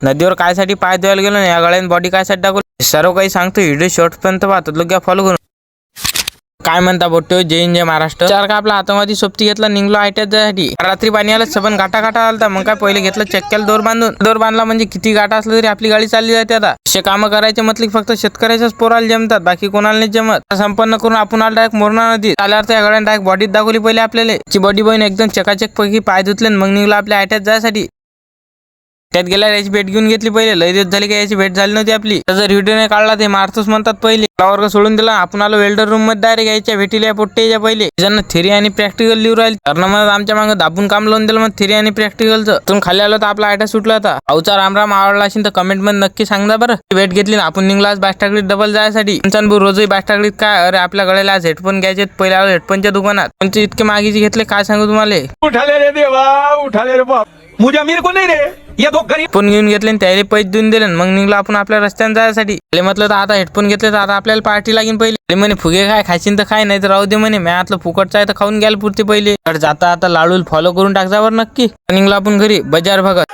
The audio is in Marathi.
नदीवर कायसाठी पाय धुवायला गेलो या गळ्याने बॉडी कायसाठी टाकली सर्व काही सांगतो व्हिडिओ शॉर्ट पर्यंत पाहतो लोक फॉलो करून काय म्हणता बोट्यो जय हिंद जय महाराष्ट्र चार का आपला आतंकवादी सोबती घेतला निघलो आयट्यात जायसाठी रात्री पाणी आलं सबन गाटा आलता मग काय पहिले घेतलं चक्क्याला दोर बांधला म्हणजे किती गाठा असलं तरी आपली गाडी चालली जाते आता असे कामं करायचे म्हटलं फक्त शेतकऱ्याच्याच पोराला जमतात बाकी कोणाला नाही जमत संपन्न करून आपण आला डायरेक्ट मोरणा नदीत आल्यावर त्या गाड्याने डायरेक्ट बॉडीत दाखवली पहिले आपल्याला ची बॉडी बहीण एकदम चकाचक पैकी पाय धुतले मग निघलो आपल्या आयट्यात जायसाठी त्यात गेल्या याची भेट घेऊन घेतली पहिले लय दिवस झाली का याची भेट झाली नव्हती आपली त्याचा व्हिडिओ नाही काढला ते मारतोच म्हणतात पहिले वर्ग सोडून दिला आपण आलो वेल्डर रूम मध्ये डायरेक्ट यायच्या भेटीला पोट्टेच्या पहिले ज्यांना थेरी आणि प्रॅक्टिकल लिहू राहील तर मग आमच्या मागे दाबून काम लावून दिलं मग थेरी आणि प्रॅक्टिकलचं तुम्ही खाली आलो तर आपला आयटा सुटला होता अवचा रामराम आवडला असेल तर कमेंट मध्ये नक्की सांगा बरं भेट घेतली ना आपण निघला बास्टाकडीत डबल जायसाठी रोजही बास्टाकडीत काय अरे आपल्या गळ्याला आज हेडफोन घ्यायचे पहिले आलो हेडफोनच्या दुकानात पण ते इतके मागीचे घेतले काय सांगू तुम्हाला उठाले रे देवा उठाले रे बाप मुझे अमीर को नहीं रे ये दो गरीब हेडफोन घेऊन घेतले त्याला पैसे देऊन दिले मग निघलो आपण आपल्या रस्त्याने जायसाठी म्हटलं तर आता हेडफोन घेतले तर आता आपल्याला पार्टी लागेल पहिले म्हणे फुगे काय खायची तर काय नाही तर राहू दे म्हणे मी आतलं फुकटचं आहे तर खाऊन घ्यायला पुरते पहिले तर जाता आता लाडूल फॉलो करून टाकजावर नक्की निघलो आपण घरी बाजार भागात